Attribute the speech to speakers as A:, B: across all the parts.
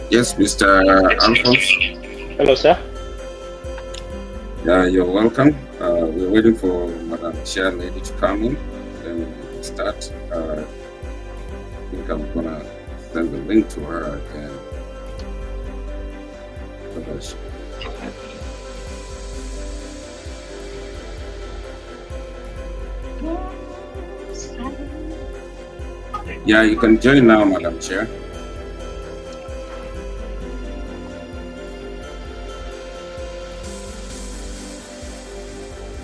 A: Yes, Mr. Alphonse.
B: Hello, sir.
A: You're welcome. We're waiting for Madam Chair Lady to come in. Then we start. I think I'm gonna send the link to her again. Yeah, you can join now, Madam Chair.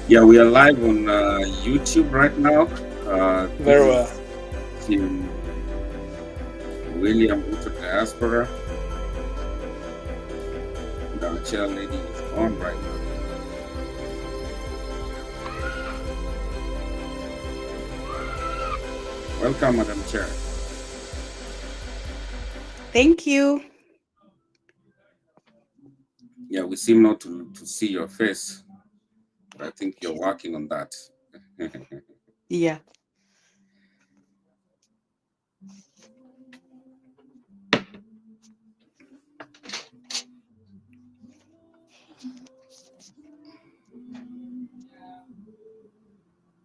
A: Yeah, we are live on YouTube right now.
B: Very well.
A: Team William Ruto Diaspora. And our chair lady is on right now. Welcome, Madam Chair.
C: Thank you.
A: Yeah, we seem not to see your face, but I think you're working on that.
C: Yeah.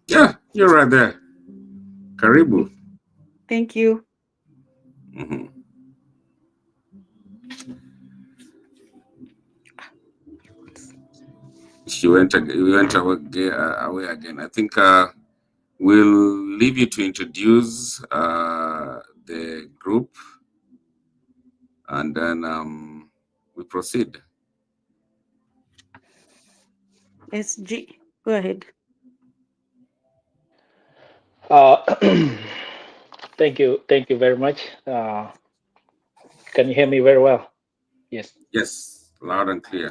A: Yeah, you're right there. Karibu.
C: Thank you.
A: Mm-hmm. We went away again. I think we'll leave you to introduce the group, and then we proceed.
C: SG, go ahead.
B: Thank you very much. Can you hear me very well? Yes.
A: Yes, loud and clear.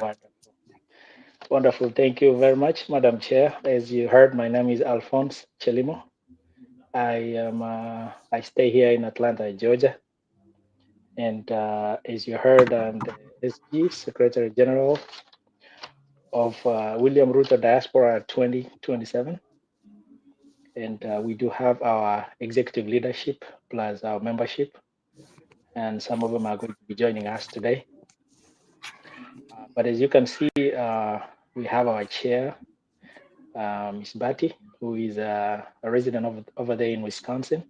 B: Wonderful. Thank you very much, Madam Chair. As you heard, my name is Alphonse Chelimo. I stay here in Atlanta, Georgia. And as you heard, I'm the SG Secretary General of William Ruto Diaspora 2027. And we do have our executive leadership plus our membership. And some of them are going to be joining us today. But as you can see, we have our chair, Ms. Batty, who is a resident over there in Wisconsin.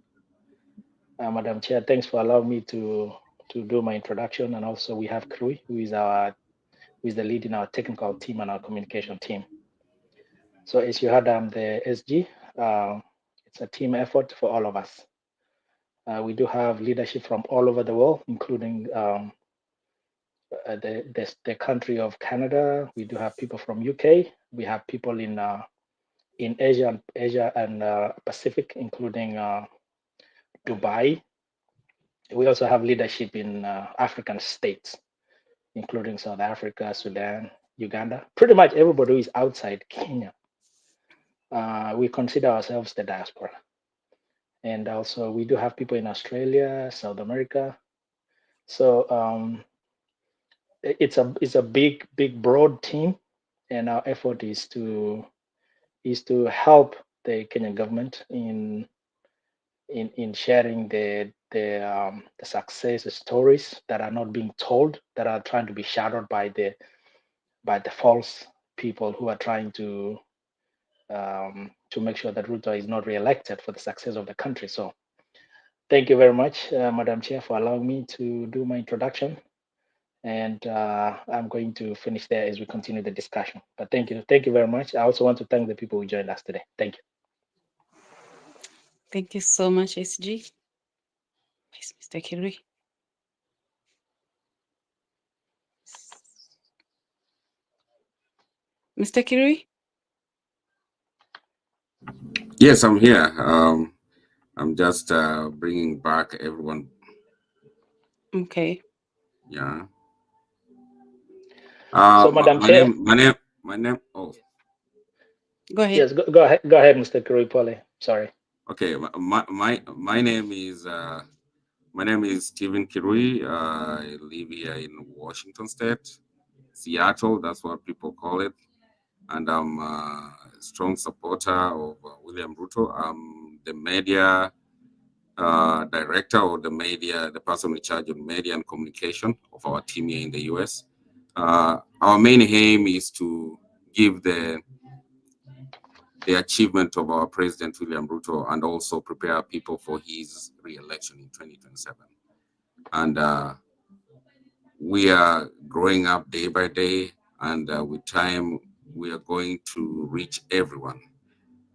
B: Madam Chair, thanks for allowing me to do my introduction. And also we have Krui, who is the lead in our technical team and our communication team. So as you heard, I'm the SG. It's a team effort for all of us. We do have leadership from all over the world, including the country of Canada. We do have people from UK. We have people in Asia and Pacific, including Dubai. We also have leadership in African states, including South Africa, Sudan, Uganda. Pretty much everybody who is outside Kenya. We consider ourselves the diaspora. And also we do have people in Australia, South America. So it's a big, broad team, and our effort is to help the Kenyan government in sharing the success stories that are not being told, that are trying to be shadowed by the false people who are trying to make sure that Ruto is not re-elected for the success of the country. So thank you very much, Madam Chair, for allowing me to do my introduction. And I'm going to finish there as we continue the discussion. But thank you very much. I also want to thank the people who joined us today. Thank you.
C: Thank you so much, SG. Please, Mr. Kirui. Mr. Kirui?
A: Yes, I'm here. I'm just bringing back everyone.
C: Okay.
A: Yeah.
B: So, Madam Chair.
A: My name. Oh.
C: Go ahead.
B: Yes, go ahead. Go ahead, Mr. Kirui Pole. Sorry.
A: Okay. My name is Stephen Kirui. I live here in Washington State, Seattle. That's what people call it. And I'm a strong supporter of William Ruto. I'm the media director or the person in charge of media and communication of our team here in the US. Our main aim is to give the achievement of our President William Ruto and also prepare people for his re-election in 2027. And we are growing up day by day, and with time, we are going to reach everyone.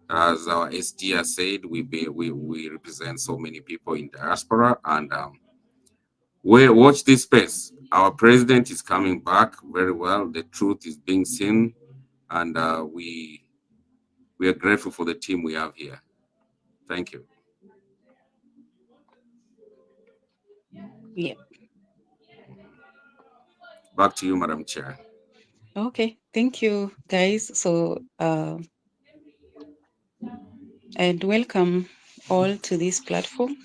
A: As our SG has said, we represent so many people in diaspora, and we watch this space. Our president is coming back very well. The truth is being seen, and we are grateful for the team we have here. Thank you.
C: Yeah.
A: Back to you, Madam Chair.
C: Okay. Thank you, guys. So, and welcome all to this platform.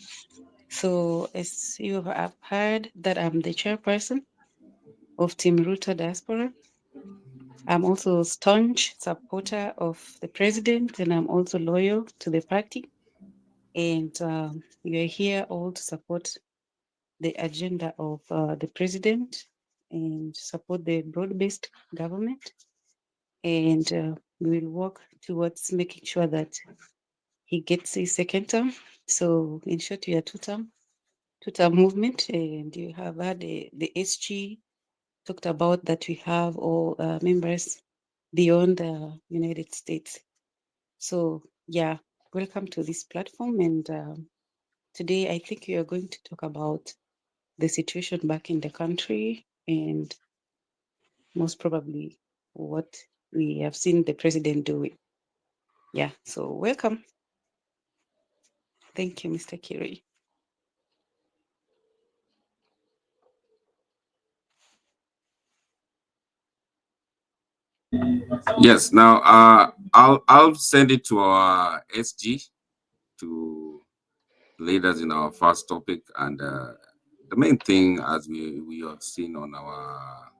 C: So, as you have heard, that I'm the chairperson of Team Ruto Diaspora. I'm also a staunch supporter of the president, and I'm also loyal to the party. And we are here all to support the agenda of the president and support the broad-based government. And we will work towards making sure that he gets his second term. So, in short, we are two-term movement, and you have had the SG talked about that we have all members beyond the United States. So, yeah, welcome to this platform. And today, I think we are going to talk about the situation back in the country and most probably what we have seen the president doing. Yeah, so welcome. Thank you, Mr. Kiri.
A: Yes. Now, I'll send it to our SG to lead us in our first topic, and the main thing, as we have seen on our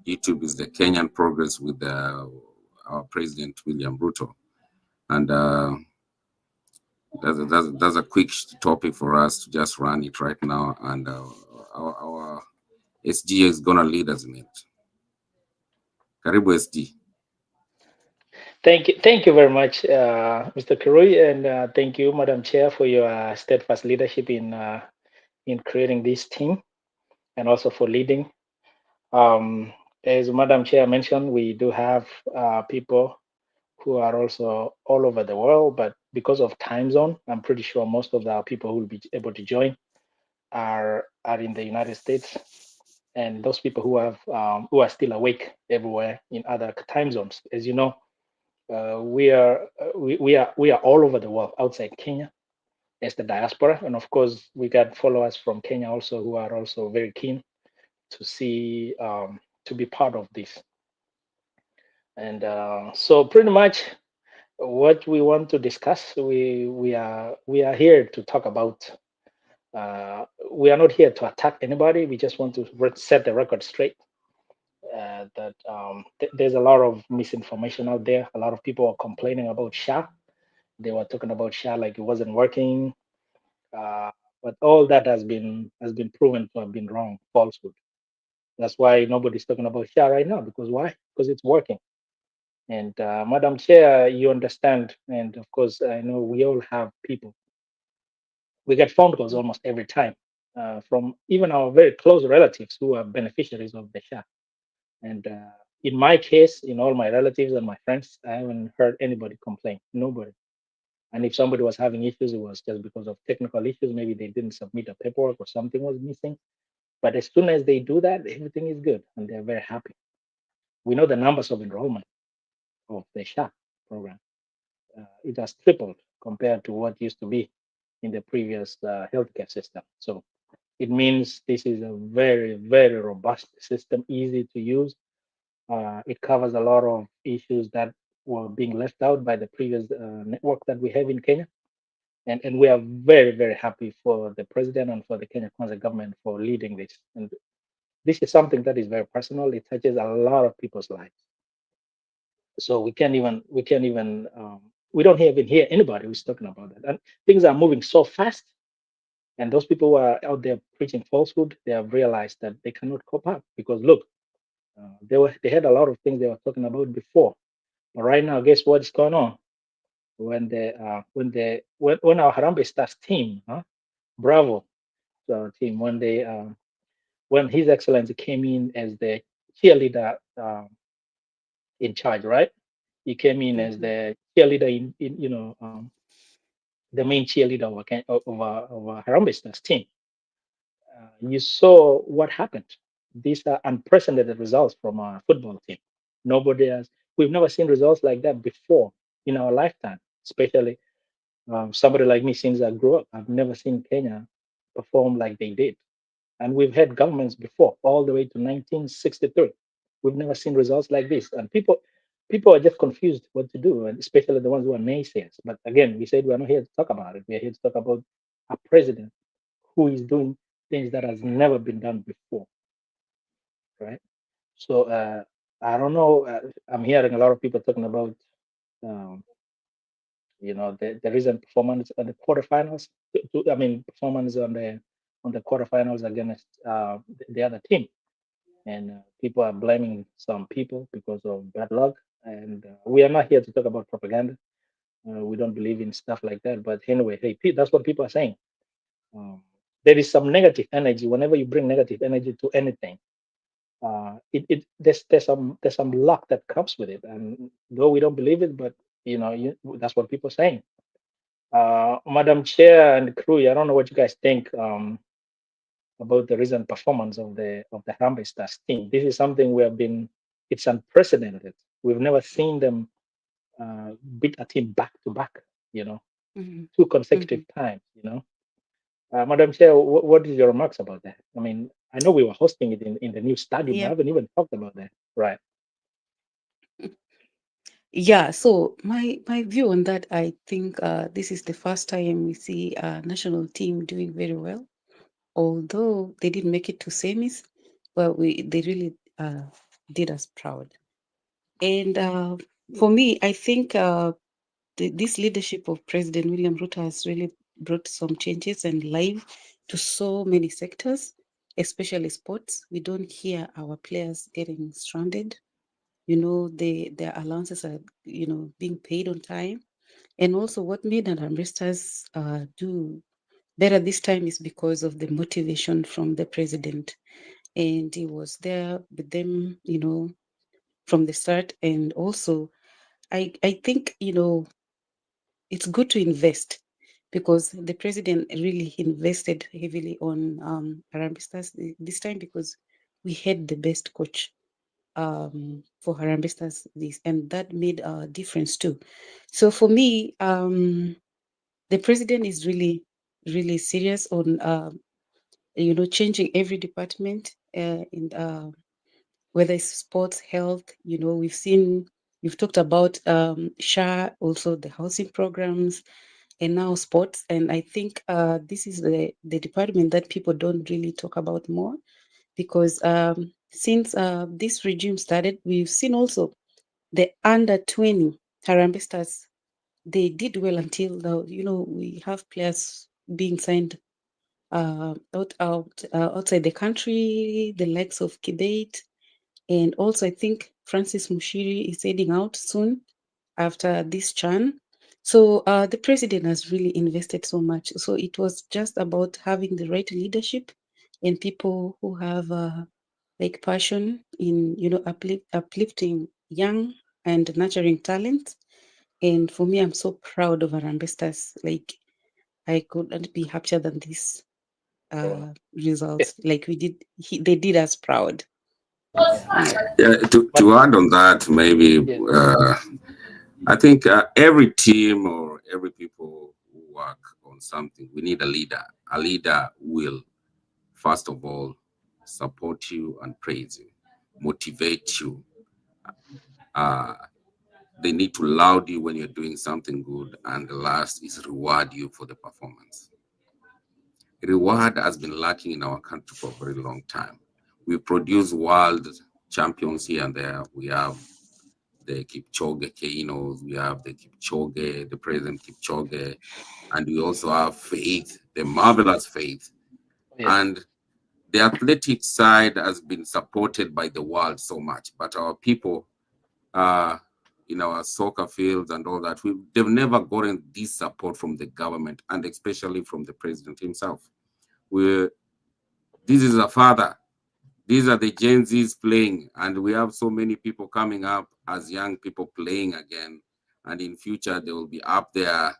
A: YouTube, is the Kenyan progress with our President William Ruto, and that's a quick topic for us to just run it right now, and our SG is gonna lead us in it. Karibu SG.
B: Thank you very much, Mr. Kirui, and thank you, Madam Chair, for your steadfast leadership in creating this team and also for leading. As Madam Chair mentioned, we do have people who are also all over the world, but because of time zone, I'm pretty sure most of the people who will be able to join are in the United States, and those people who are still awake everywhere in other time zones. As you know, we are all over the world outside Kenya as the diaspora, and of course we got followers from Kenya also who are also very keen to see to be part of this. And so pretty much what we want to discuss, we are here to talk about. We are not here to attack anybody. We just want to set the record straight. That there's a lot of misinformation out there. A lot of people are complaining about SHA. They were talking about SHA like it wasn't working, but all that has been proven to have been wrong, falsehood. That's why nobody's talking about SHA right now. Because why? Because it's working. And Madam Chair, you understand, and of course I know we all have people. We get phone calls almost every time from even our very close relatives who are beneficiaries of the SHA. And in my case, in all my relatives and my friends, I haven't heard anybody complain. Nobody. And if somebody was having issues, it was just because of technical issues. Maybe they didn't submit a paperwork or something was missing. But as soon as they do that, everything is good and they're very happy. We know the numbers of enrollment of the SHA program. It has tripled compared to what used to be in the previous healthcare system. So it means this is a very, very robust system, easy to use. It covers a lot of issues that were being left out by the previous network that we have in Kenya. And we are very, very happy for the president and for the Kenya Kwanza government for leading this. And this is something that is very personal. It touches a lot of people's lives. So we don't even hear anybody who's talking about that. And things are moving so fast. And those people who are out there preaching falsehood, they have realized that they cannot cope up because look, they had a lot of things they were talking about before, but right now, guess what's going on? When our Harambe Stars team, bravo to our team, when His Excellency came in as the cheerleader in charge, right? He came in as
C: Mhm.
B: the cheerleader in the main cheerleader of our Harambe Stars team. You saw what happened. These are unprecedented results from our football team. Nobody has. We've never seen results like that before in our lifetime. Especially somebody like me, since I grew up, I've never seen Kenya perform like they did. And we've had governments before, all the way to 1963. We've never seen results like this. And people are just confused what to do, and especially the ones who are naysayers. But again, we said we're not here to talk about it. We're here to talk about a president who is doing things that has never been done before, right? So I don't know. I'm hearing a lot of people talking about, um, the recent performance at the quarterfinals. I mean, performance on the quarterfinals against the other team, and people are blaming some people because of bad luck. And we are not here to talk about propaganda. We don't believe in stuff like that. But anyway, hey, that's what people are saying. Um, there is some negative energy whenever you bring negative energy to anything. There's some luck that comes with it, and though we don't believe it, but that's what people are saying. Madam Chair and crew, I don't know what you guys think about the recent performance of the Harambee Stars team. This is something we have been. It's unprecedented. We've never seen them beat a team back to back. You know,
C: Mhm.
B: two consecutive
C: Mhm.
B: times. Madam Chair, what is your remarks about that? I mean, I know we were hosting it in the new stadium. I
C: Yeah.
B: haven't even talked about that. Right.
C: Yeah, so my view on that, I think this is the first time we see a national team doing very well. Although they didn't make it to semis, but they really did us proud. And for me, I think this leadership of President William Ruto has really brought some changes and life to so many sectors, especially sports. We don't hear our players getting stranded. Their allowances are, being paid on time. And also, what made an investors do better this time is because of the motivation from the president, and he was there with them, from the start. And also, I think it's good to invest because the president really invested heavily on Harambee Stars this time because we had the best coach for Harambee Stars this, and that made a difference too. So for me, the president is really, really serious on changing every department in whether it's sports, health. You've talked about SHA, also the housing programs, and now sports. And I think this is the department that people don't really talk about more because since this regime started, we've seen also the under 20 Harambee Stars. They did well until now. We have players being signed outside the country, the likes of Kibate, and also I think Francis Mushiri is heading out soon after this Chan. So the president has really invested so much. So it was just about having the right leadership and people who have like passion in uplifting young and nurturing talent. And for me, I'm so proud of our ambassadors. Like I couldn't be happier than this
B: Yeah.
C: results. Like they did us proud.
B: Yeah.
C: Yeah.
A: Yeah,
B: But
A: to add on that, maybe
B: yeah.
A: I think every team or every people who work on something, we need a leader. A leader will, first of all, support you and praise you, motivate you. Uh, they need to laud you when you're doing something good, and the last is reward you for the performance. Reward has been lacking in our country for a very long time. We produce world champions here and there. We have the Kipchoge Keinos, we have the Kipchoge, the President Kipchoge, and we also have Faith the marvelous faith.
B: Yes.
A: And the athletic side has been supported by the world so much, but our people in our soccer fields and all that, they've never gotten this support from the government and especially from the president himself. We, this is a father. These are the Gen Zs playing, and we have so many people coming up as young people playing again. And in future, they will be up there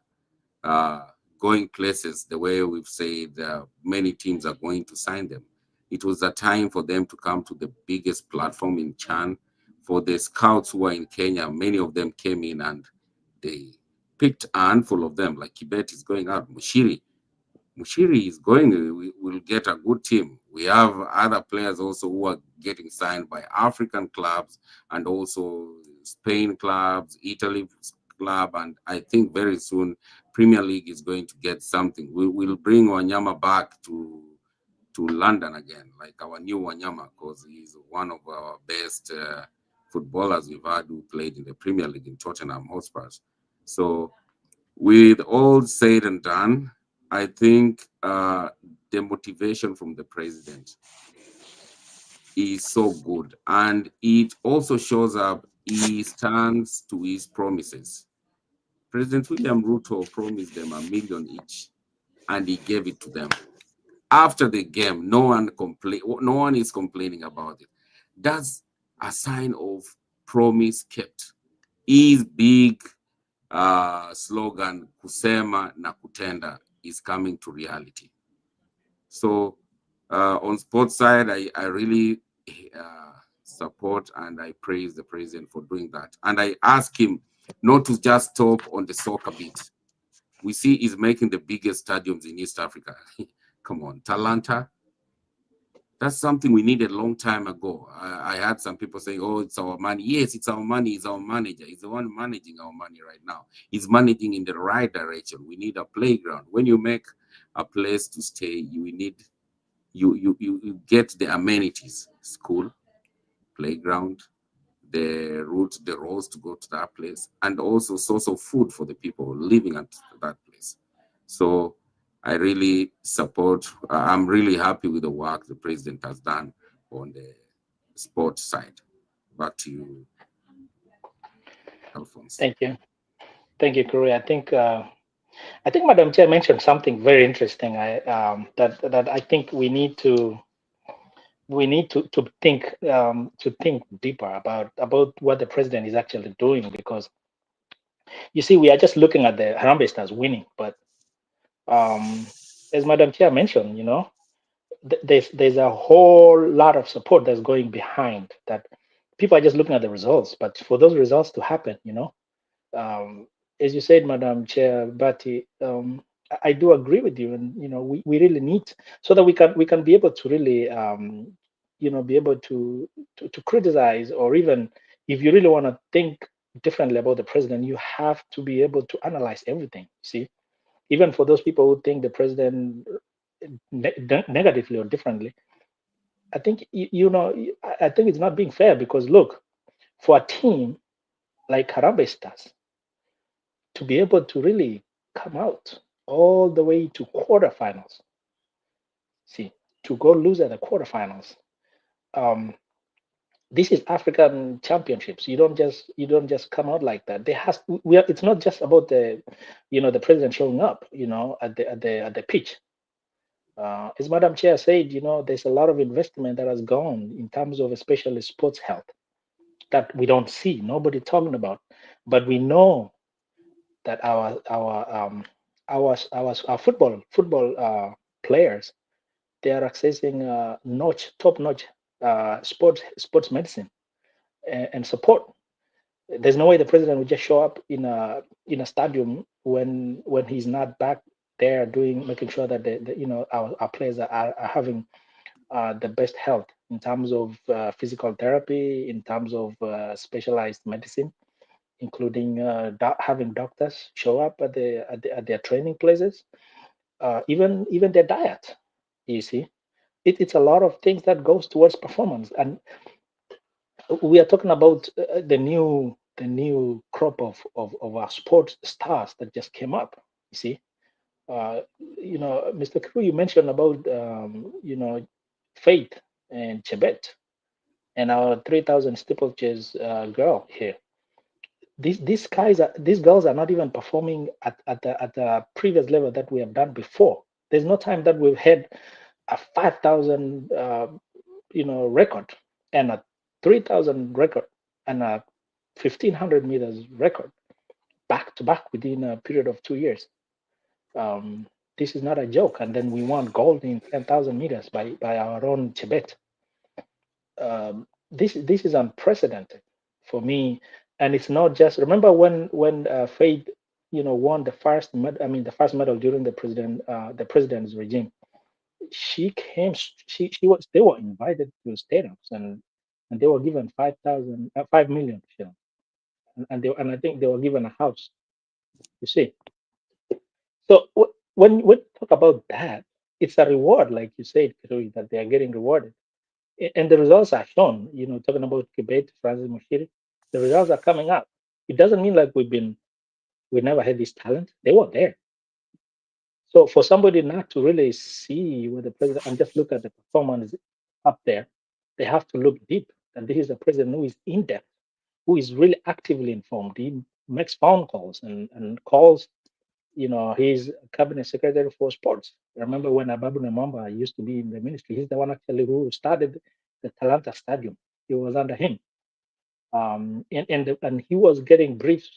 A: uh, going places the way we've said many teams are going to sign them. It was a time for them to come to the biggest platform in Chan. For the scouts who are in Kenya, many of them came in and they picked a handful of them, like Kibet is going out, Mushiri is going, we will get a good team. We have other players also who are getting signed by African clubs and also Spain clubs, Italy club, and I think very soon Premier League is going to get something. We will bring Wanyama back to London again, like our new Wanyama, because he's one of our best footballers we've had who played in the Premier League in Tottenham Hotspurs. So with all said and done, I think the motivation from the president is so good. And it also shows up, he stands to his promises. President William Ruto promised them 1 million each, and he gave it to them. After the game, no one is complaining about it. That's a sign of promise kept. His big slogan kusema na kutenda is coming to reality. So on sports side, I really support and I praise the president for doing that. And I ask him not to just stop on the soccer bit. We see he's making the biggest stadiums in East Africa. Come on, Talanta. That's something we needed a long time ago. I had some people saying, oh, it's our money. Yes, it's our money. It's our manager. He's the one managing our money right now. He's managing in the right direction. We need a playground. When you make a place to stay, you need you get the amenities, school, playground, the route, the roads to go to that place, and also source of food for the people living at that place. So I really support, I'm really happy with the work the president has done on the sports side. Back to you, Alphonse.
B: Thank you. Thank you, Kuri. I think Madam Chair mentioned something very interesting. That I think we need to think deeper about what the president is actually doing, because you see we are just looking at the Harambee Stars winning, but um, as Madam Chair mentioned, there's a whole lot of support that's going behind that. People are just looking at the results, but for those results to happen, um, as you said, Madam Chair Bati, I do agree with you, and we really need, so that we can be able to really be able to criticize, or even if you really want to think differently about the president, you have to be able to analyze everything. See, even for those people who think the president negatively or differently, I think I think it's not being fair, because look, for a team like Harambee Stars to be able to really come out all the way to quarterfinals, see, to go lose at the quarterfinals. Um, this is African championships. You don't just come out like that. There has we are, It's not just about the president showing up, at the pitch. As Madam Chair said, there's a lot of investment that has gone in terms of especially sports health that we don't see, nobody talking about, but we know that our football players, they are accessing top notch sports medicine and support. There's no way the president would just show up in a stadium when he's not back there making sure that our players are having the best health in terms of physical therapy, in terms of specialized medicine, including having doctors show up at their training places, even their diet. You see, it's a lot of things that goes towards performance, and we are talking about the new crop of our sports stars that just came up. You see, Mr. Kru, you mentioned about Faith and Chebet and our 3,000 steeplechase girl here. These girls are not even performing at the previous level that we have done before. There's no time that we've had a 5,000 record and a 3,000 record and a 1,500 meters record back to back within a period of 2 years. This is not a joke. And then we won gold in 10,000 meters by our own Tibet. This is unprecedented for me, and it's not just. Remember when Faith, won the first medal during the president's regime. She came. They were invited to stadiums and they were given 5 million shillings, and I think they were given a house. You see, so when we talk about that, it's a reward, like you said, Kirui, that they are getting rewarded. And the results are shown. Talking about Kibet, Francis Moshiri, the results are coming up. It doesn't mean like we never had this talent. They were there. So for somebody not to really see what the president and just look at the performance up there, they have to look deep. And this is a president who is in depth, who is really actively informed. He makes phone calls and calls. He's cabinet secretary for sports. Remember when Ababu Namamba used to be in the ministry? He's the one actually who started the Talanta Stadium. It was under him, and he was getting briefs.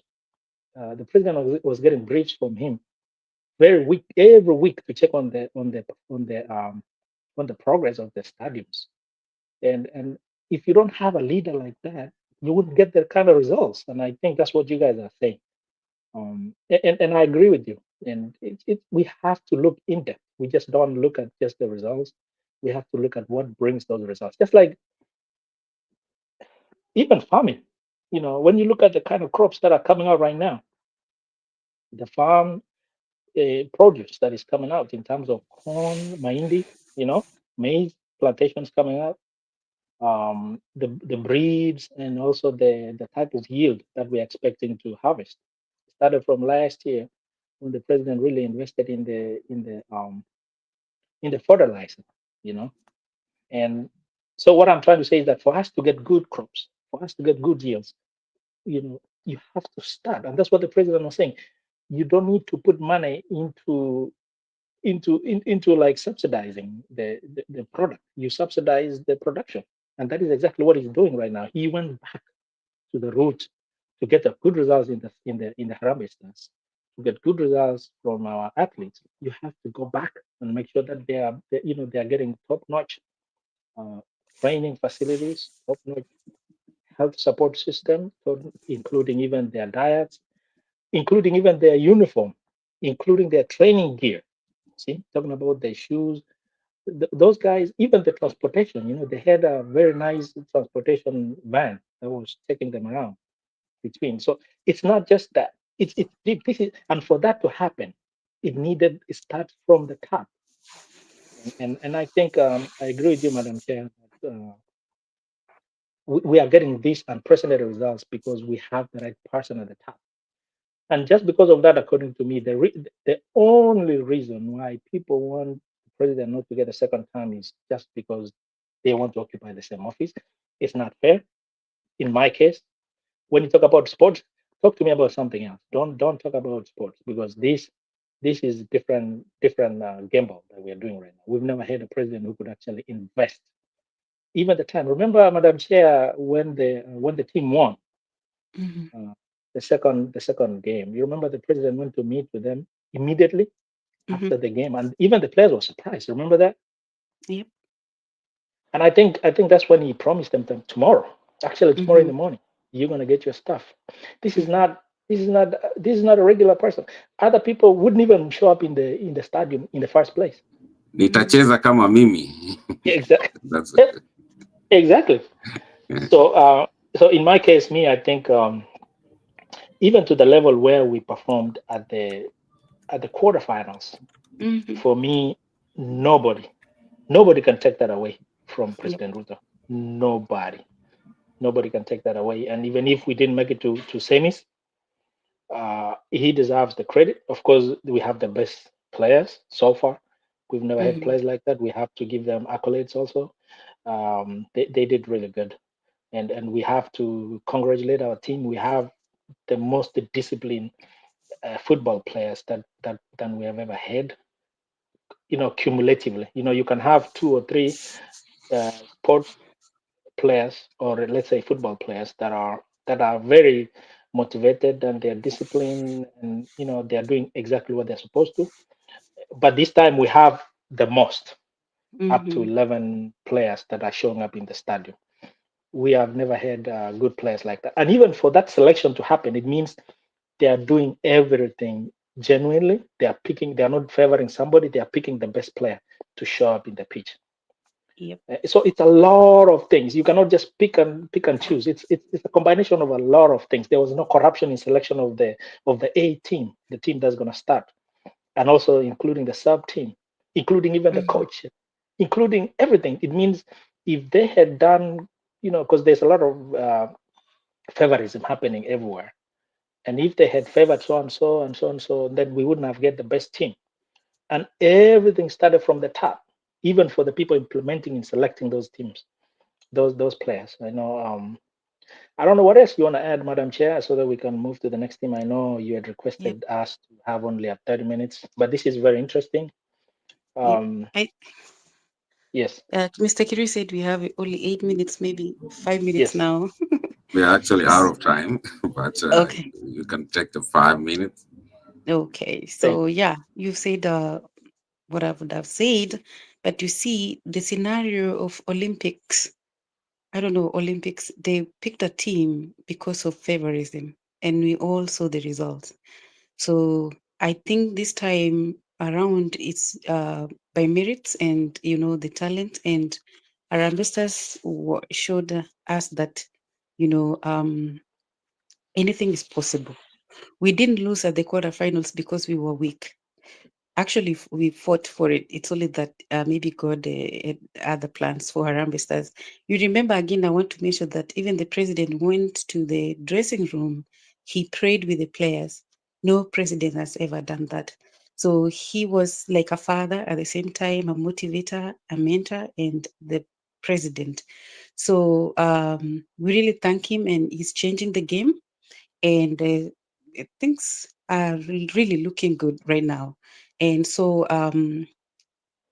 B: The president was getting briefs from him every week to check on the progress of the stadiums. And if you don't have a leader like that, you wouldn't get that kind of results. And I think that's what you guys are saying. And I agree with you. And we have to look in depth. We just don't look at just the results. We have to look at what brings those results. Just like even farming, when you look at the kind of crops that are coming out right now, the farm produce that is coming out in terms of corn, mahindi, maize plantations coming out, the breeds and also the type of yield that we're expecting to harvest. Started from last year when the president really invested in the fertilizer, you know. And so what I'm trying to say is that for us to get good crops, for us to get good yields, you have to start, and that's what the president was saying. You don't need to put money into like subsidizing the product. You subsidize the production, and that is exactly what he's doing right now. He went back to the roots to get the good results in the Harambee Stars, to get good results from our athletes. You have to go back and make sure that they are getting top notch uh, training facilities, top notch health support system, including even their diets, including even their uniform, including their training gear. See, talking about their shoes, those guys, even the transportation, they had a very nice transportation van that was taking them around between. So it's not just that. This is, and for that to happen, it starts from the top. And I think I agree with you, Madam Chair, that we are getting these unprecedented results because we have the right person at the top. And just because of that, according to me, the only reason why people want the president not to get a second term is just because they want to occupy the same office. It's not fair. In my case, when you talk about sports, talk to me about something else. Don't talk about sports because this is different gamble that we are doing right now. We've never had a president who could actually invest. Even the time, remember, Madam Chair, when the team won
C: Mm-hmm.
B: the second game, you remember the president went to meet with them immediately
C: Mm-hmm.
B: after the game, and even the players were surprised. Remember that?
C: Yep.
B: And I think that's when he promised them tomorrow. Actually, tomorrow in
C: Mm-hmm.
B: the morning, you're gonna get your stuff. This is
C: Mm-hmm.
B: not. This is not a regular person. Other people wouldn't even show up in the stadium in the first place.
A: Nitacheza kama mimi.
B: Exactly.
A: That's
B: Exactly. So in my case, I think even to the level where we performed at the quarterfinals,
C: Mm-hmm.
B: for me, nobody can take that away from
C: Yep.
B: President Ruto. Nobody can take that away. And even if we didn't make it to semis, he deserves the credit. Of course, we have the best players so far. We've never had
C: Mhm.
B: players like that. We have to give them accolades also. They did really good, and we have to congratulate our team. We have the most disciplined football players that than we have ever had. Cumulatively, you can have two or three sports players, or let's say football players, that are very motivated and they're disciplined, and they're doing exactly what they're supposed to. But this time we have the most, up to
C: Mhm.
B: 11 players that are showing up in the stadium. We have never had good players like that. And even for that selection to happen, it means they are doing everything genuinely. They are not favoring somebody, they are picking the best player to show up in the pitch.
C: Yep.
B: So it's a lot of things. You cannot just pick and choose. It's a combination of a lot of things. There was no corruption in selection of the A team, the team that's going to start, and also including the sub team, including even the
C: Mhm.
B: coach, including everything. It means if they had done, because there's a lot of favorism happening everywhere, and if they had favored so and so and so and so, then we wouldn't have get the best team. And everything started from the top, even for the people implementing and selecting those teams, those players. I don't know what else you want to add, Madam Chair, so that we can move to the next team. I know you had
C: Yep.
B: requested us to have only 30 minutes, but this is very interesting.
C: Yep.
B: Um,
C: I
B: yes,
C: Mr. Kiri said we have only 8 minutes, maybe 5 minutes
B: yes.
C: now.
A: We're actually out of time, but
C: Okay.
A: you can take the 5 minutes.
C: Okay.
B: Thank
C: So yeah, you said what I would have said, but you see the scenario of Olympics. I don't know, Olympics, they picked a team because of favorism, and we all saw the results. So I think this time around it's by merits and the talent, and our investors showed us that you know um, anything is possible. We didn't lose at the quarterfinals because we were weak. Actually, we fought for it. It's only that maybe God had other plans for Harambee Stars. You remember again, I want to mention that even the president went to the dressing room. He prayed with the players. No president has ever done that. So he was like a father at the same time, a motivator, a mentor, and the president. So we really thank him, and he's changing the game, and things are really looking good right now. And so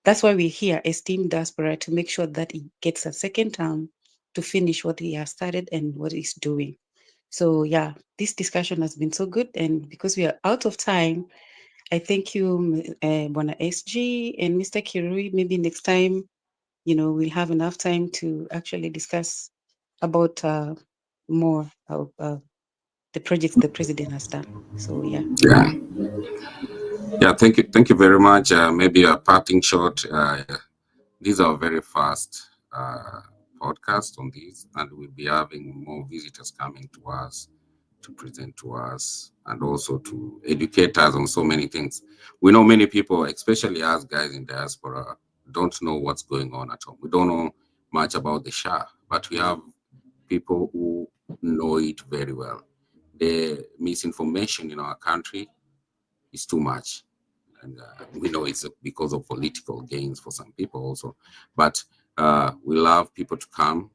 C: that's why we're here as Team Diaspora, to make sure that he gets a second term to finish what he has started and what he's doing. So yeah, this discussion has been so good, and because we are out of time, I thank you, Bona SG and Mr. Kirui. Maybe next time, we'll have enough time to actually discuss about more of the projects the president has done. So yeah.
A: Yeah, yeah. Thank you very much. Maybe a parting shot. These are very fast podcasts on these, and we'll be having more visitors coming to us to present to us and also to educate us on so many things. We know many people, especially us guys in diaspora, don't know what's going on at home. We don't know much about the Shah, but we have people who know it very well. The misinformation in our country is too much. And we know it's because of political gains for some people also. But we love people to come,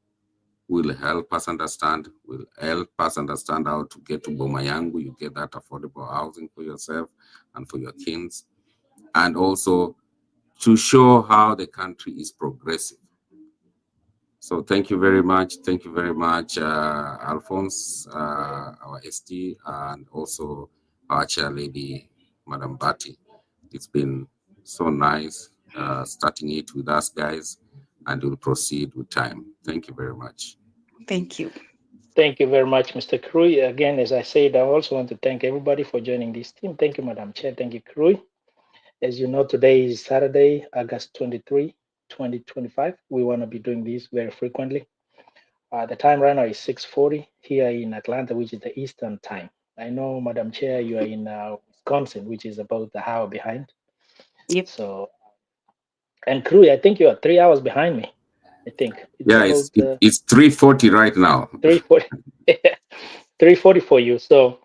A: will help us understand, will help us understand how to get to Boma Yangu. You get that affordable housing for yourself and for your kids. And also to show how the country is progressive. So thank you very much. Thank you very much, Alphonse, our ST, and also our chair lady, Madam Bati. It's been so nice starting it with us guys, and we'll proceed with time. Thank you very much.
C: Thank you.
B: Thank you very much, Mr. Krui. Again, as I said, I also want to thank everybody for joining this team. Thank you, Madam Chair. Thank you, Krui. As you know, today is Saturday, August 23, 2025. We want to be doing this very frequently. The time right now is 6:40 here in Atlanta, which is the Eastern time. I know, Madam Chair, you are in Wisconsin, which is about the hour behind.
C: Yep.
B: So, and Krui, I think you are 3 hours behind me. I think it's
A: Yeah,
B: about
A: it's 3:40 right now.
B: 3:40, 3:40 for you. So,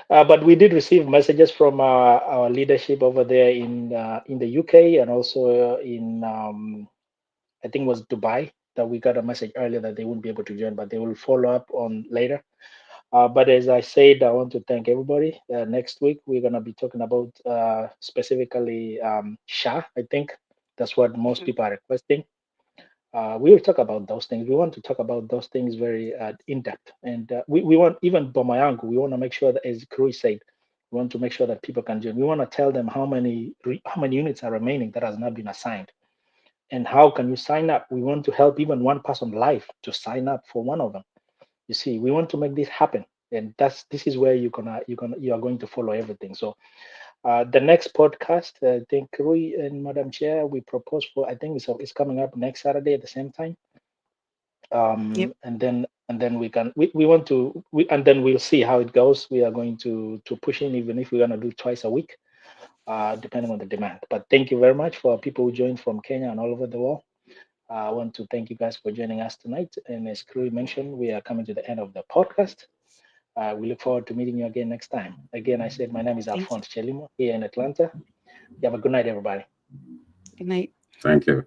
B: But we did receive messages from our leadership over there in the UK and also in I think it was Dubai, that we got a message earlier that they wouldn't be able to join, but they will follow up on later. But as I said, I want to thank everybody. Next week we're gonna be talking about specifically SHA. I think that's what most
C: Mhm.
B: people are requesting. We will talk about those things. We want to talk about those things very in depth, and we want, even Bomayangu, we want to make sure that, as Krui said, we want to make sure that people can join. We want to tell them how many units are remaining that has not been assigned, and how can you sign up. We want to help even one person live to sign up for one of them. You see, we want to make this happen, and this is where you are going to follow everything. So the next podcast, I think Rui and Madam Chair, we propose for, I think it's coming up next Saturday at the same time.
C: Yep.
B: And then we want to and then we'll see how it goes. We are going to push in, even if we're gonna do twice a week, depending on the demand. But thank you very much for people who joined from Kenya and all over the world. I want to thank you guys for joining us tonight. And as Chloe mentioned, we are coming to the end of the podcast. We look forward to meeting you again next time. Again, I said my name is
C: Thank you.
B: Alphonse Chelimo here in Atlanta. You have a good night, everybody.
C: Good night.
A: Thank you.